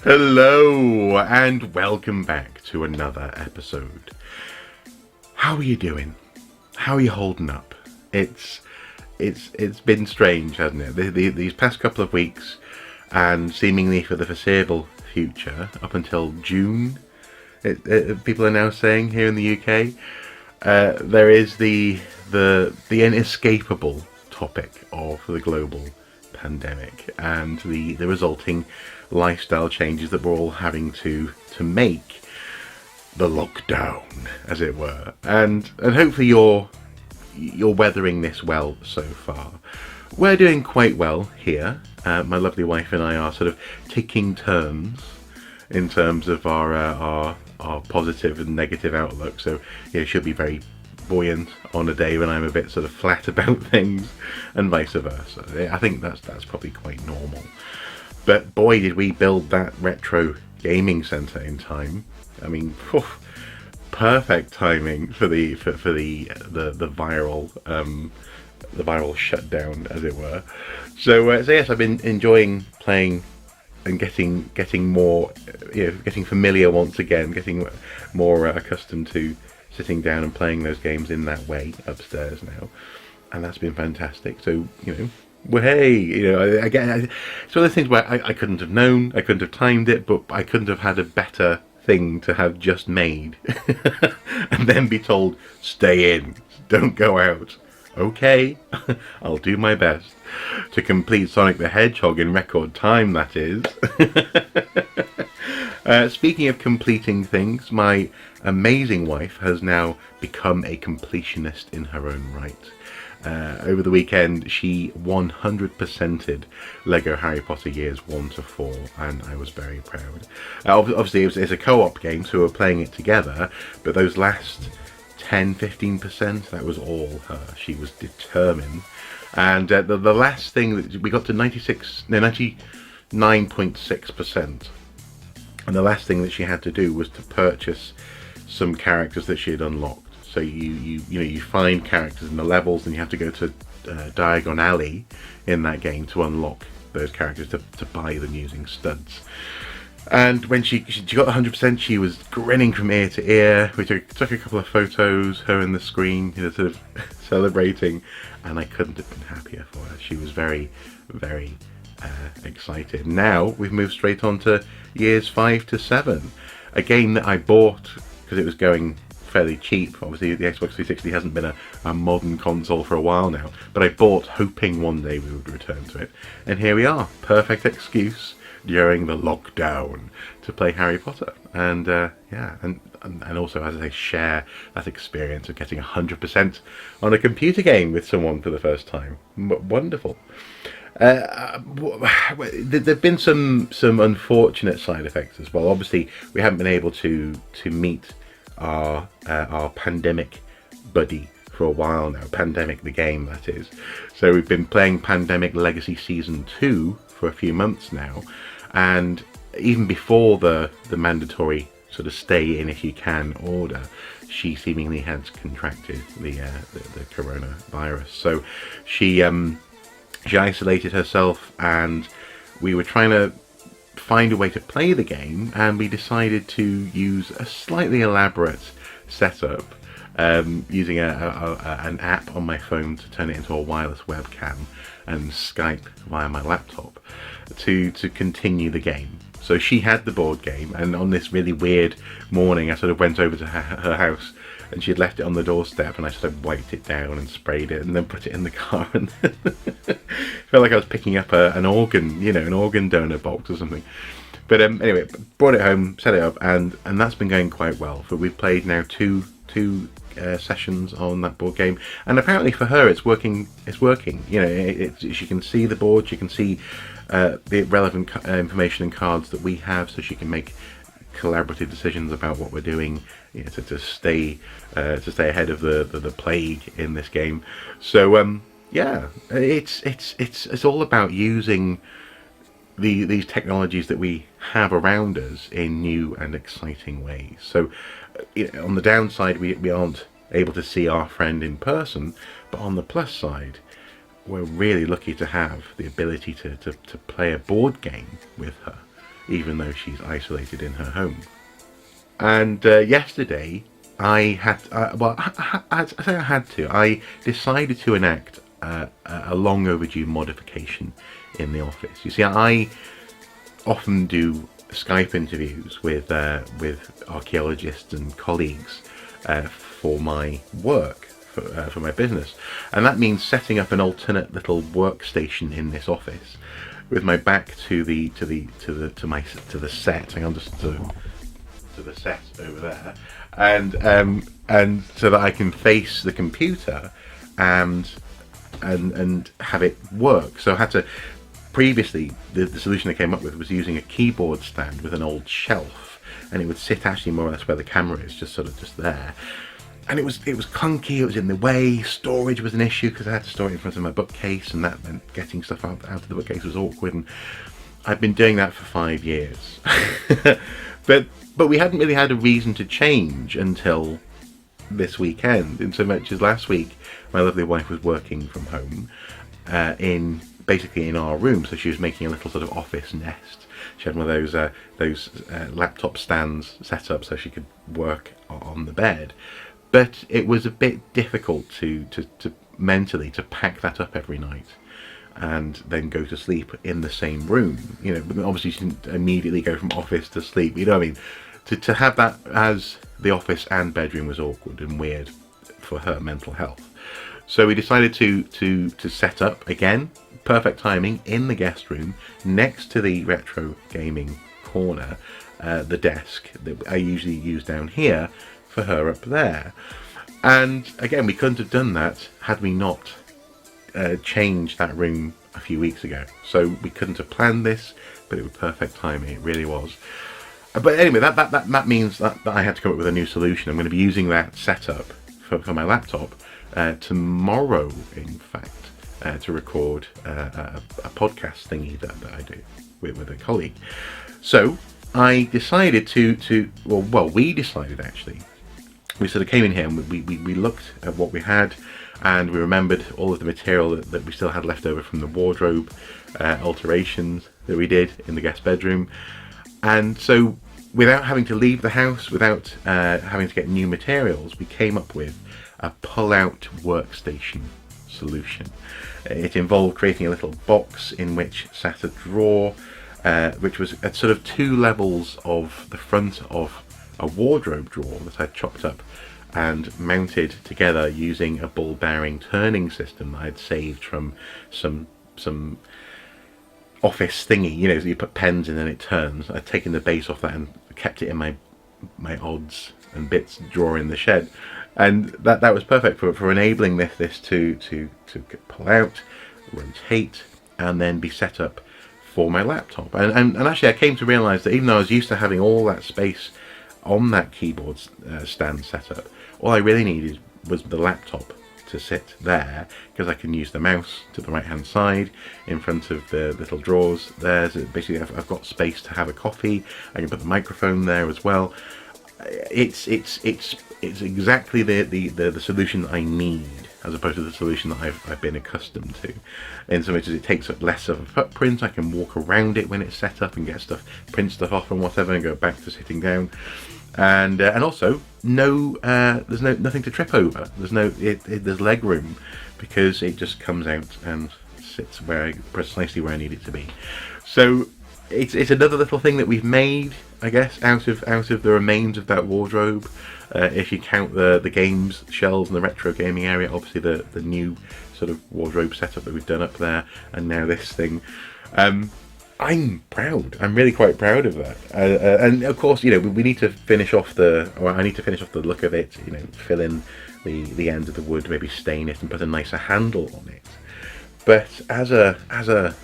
Hello and welcome back to another episode. How are you doing? How are you holding up? It's been strange, hasn't it? These past couple of weeks, and seemingly for the foreseeable future, up until June, people are now saying here in the UK, there is the inescapable topic of the global pandemic and the resulting lifestyle changes that we're all having to make, the lockdown, as it were, and hopefully you're weathering this well so far. We're doing quite well here. My lovely wife and I are sort of taking turns in terms of our positive and negative outlook. So she'll be very buoyant on a day when I'm a bit sort of flat about things, and vice versa. I think that's probably quite normal. But boy, did we build that retro gaming centre in time. I mean, perfect timing for the viral shutdown, as it were. So yes, I've been enjoying playing and getting more, getting familiar once again, getting more accustomed to sitting down and playing those games in that way upstairs now, and that's been fantastic. So well, hey, again, it's one of those things where I couldn't have known, I couldn't have timed it, but I couldn't have had a better thing to have just made, and then be told, stay in, don't go out. Okay, I'll do my best to complete Sonic the Hedgehog in record time, that is. Speaking of completing things, my amazing wife has now become a completionist in her own right. Over the weekend, she 100%ed Lego Harry Potter years 1 to 4, and I was very proud. Obviously, it's a co-op game, so we're playing it together, but those last 10-15%, that was all her. She was determined. And the last thing, that we got to 99.6%. And the last thing that she had to do was to purchase some characters that she had unlocked. So you find characters in the levels, and you have to go to Diagon Alley in that game to unlock those characters to buy them using studs. And when she got 100%, she was grinning from ear to ear. We took a couple of photos, her and the screen, sort of celebrating, and I couldn't have been happier for her. She was very, very excited. Now we've moved straight on to years 5 to 7, a game that I bought because it was going fairly cheap. Obviously the Xbox 360 hasn't been a modern console for a while now, but I bought hoping one day we would return to it, and here we are. Perfect excuse during the lockdown to play Harry Potter, and and also, as I say, share that experience of getting 100% on a computer game with someone for the first time. Wonderful. There've been some unfortunate side effects as well. Obviously, we haven't been able to meet our pandemic buddy for a while now. Pandemic the game, that is. So we've been playing Pandemic Legacy Season 2 for a few months now, and even before the mandatory sort of stay in if you can order, she seemingly had contracted the coronavirus. So she isolated herself, and we were trying to find a way to play the game, and we decided to use a slightly elaborate setup, using an app on my phone to turn it into a wireless webcam and Skype via my laptop to continue the game. So she had the board game, and on this really weird morning I sort of went over to her house, and she had left it on the doorstep, and I sort of wiped it down and sprayed it and then put it in the car, and felt like I was picking up an organ, an organ donor box or something. But anyway, brought it home, set it up, and that's been going quite well. But we've played now two sessions on that board game, and apparently for her it's working. She can see the board, she can see the relevant information and cards that we have, so she can make collaborative decisions about what we're doing, to stay ahead of the plague in this game. So it's all about using these technologies that we have around us in new and exciting ways. So on the downside, we aren't able to see our friend in person, but on the plus side, we're really lucky to have the ability to play a board game with her even though she's isolated in her home. And yesterday I had, I decided to enact a long overdue modification in the office. You see, I often do Skype interviews with archaeologists and colleagues for my work, for my business, and that means setting up an alternate little workstation in this office with my back to the set. Hang on, just to the set over there, and so that I can face the computer and have it work. So I had to. Previously, the solution I came up with was using a keyboard stand with an old shelf, and it would sit actually more or less where the camera is, just there. And it was clunky, it was in the way, storage was an issue because I had to store it in front of my bookcase, and that meant getting stuff out of the bookcase was awkward, and I've been doing that for 5 years. but we hadn't really had a reason to change until this weekend, in so much as last week my lovely wife was working from home basically in our room, so she was making a little sort of office nest. She had one of those laptop stands set up so she could work on the bed, but it was a bit difficult to mentally to pack that up every night and then go to sleep in the same room. You know, obviously she didn't immediately go from office to sleep, you know what I mean? To have that as the office and bedroom was awkward and weird for her mental health. So we decided to set up again, perfect timing, in the guest room next to the retro gaming corner, the desk that I usually use down here for her up there. And again, we couldn't have done that had we not changed that room a few weeks ago. So we couldn't have planned this, but it was perfect timing. It really was. But anyway, that means that I had to come up with a new solution. I'm going to be using that setup for my laptop tomorrow, in fact, to record a podcast thingy that I do with a colleague. So I decided we decided actually. We sort of came in here and we looked at what we had, and we remembered all of the material that we still had left over from the wardrobe alterations that we did in the guest bedroom. And so without having to leave the house, without having to get new materials, we came up with a pull-out workstation solution. It involved creating a little box in which sat a drawer, which was at sort of 2 levels of the front of a wardrobe drawer that I'd chopped up and mounted together using a ball bearing turning system that I'd saved from some office thingy, you know, so you put pens in and it turns. I'd taken the base off that and kept it in my odds and bits drawer in the shed. And that was perfect for enabling this to pull out, rotate, and then be set up for my laptop. And actually I came to realise that even though I was used to having all that space on that keyboard stand setup, all I really needed was the laptop to sit there, because I can use the mouse to the right hand side in front of the little drawers there. So basically I've got space to have a coffee. I can put the microphone there as well. It's exactly the solution that I need, as opposed to the solution that I've been accustomed to. In so much as it takes up less of a footprint, I can walk around it when it's set up and get stuff, print stuff off and whatever, and go back to sitting down. And also there's nothing to trip over. There's leg room, because it just comes out and sits precisely where I need it to be. So it's another little thing that we've made, I guess, out of the remains of that wardrobe. If you count the games shelves and the retro gaming area, obviously the new sort of wardrobe setup that we've done up there, and now this thing. I'm proud. I'm really quite proud of that. And of course, you know, we need to finish off I need to finish off the look of it. You know, fill in the end of the wood, maybe stain it and put a nicer handle on it. But as a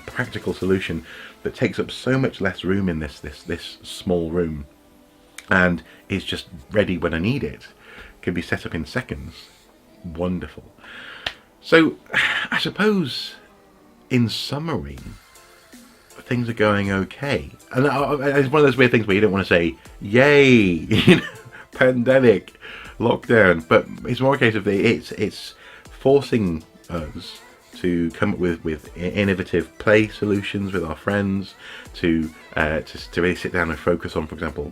practical solution that takes up so much less room in this small room, and is just ready when I need it, can be set up in seconds. Wonderful. So I suppose, in summary, things are going okay. And it's one of those weird things where you don't want to say, yay, you know, pandemic, lockdown, but it's more a case of it's forcing us to come up with innovative play solutions with our friends, to really sit down and focus on, for example,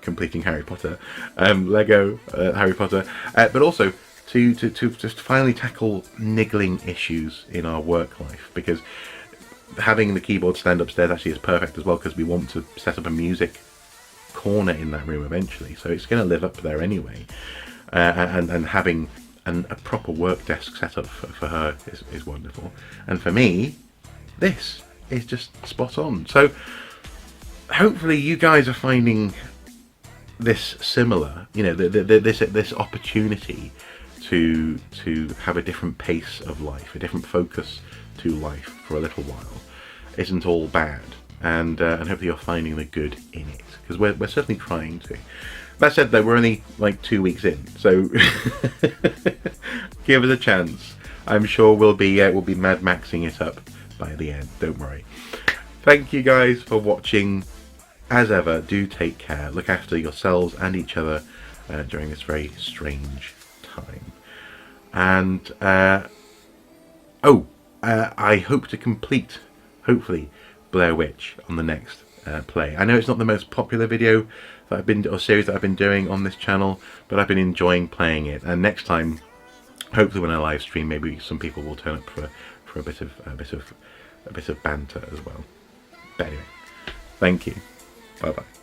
completing Harry Potter, Lego Harry Potter, but also to just finally tackle niggling issues in our work life, because having the keyboard stand upstairs actually is perfect as well, because we want to set up a music corner in that room eventually, so it's going to live up there anyway, and having a proper work desk set up for her is wonderful, and for me this is just spot on. So hopefully you guys are finding this similar, this opportunity to have a different pace of life, a different focus to life for a little while isn't all bad, and hopefully you're finding the good in it, because we're certainly trying to. That said though, we're only like 2 weeks in, so give us a chance. I'm sure we'll be Mad Maxing it up by the end, don't worry. Thank you guys for watching. As ever, do take care, look after yourselves and each other during this very strange time. And I hope to complete, hopefully, Blair Witch on the next play. I know it's not the most popular video that series that I've been doing on this channel, but I've been enjoying playing it. And next time, hopefully, when I live stream, maybe some people will turn up for a bit of banter as well. But anyway, thank you. Bye bye.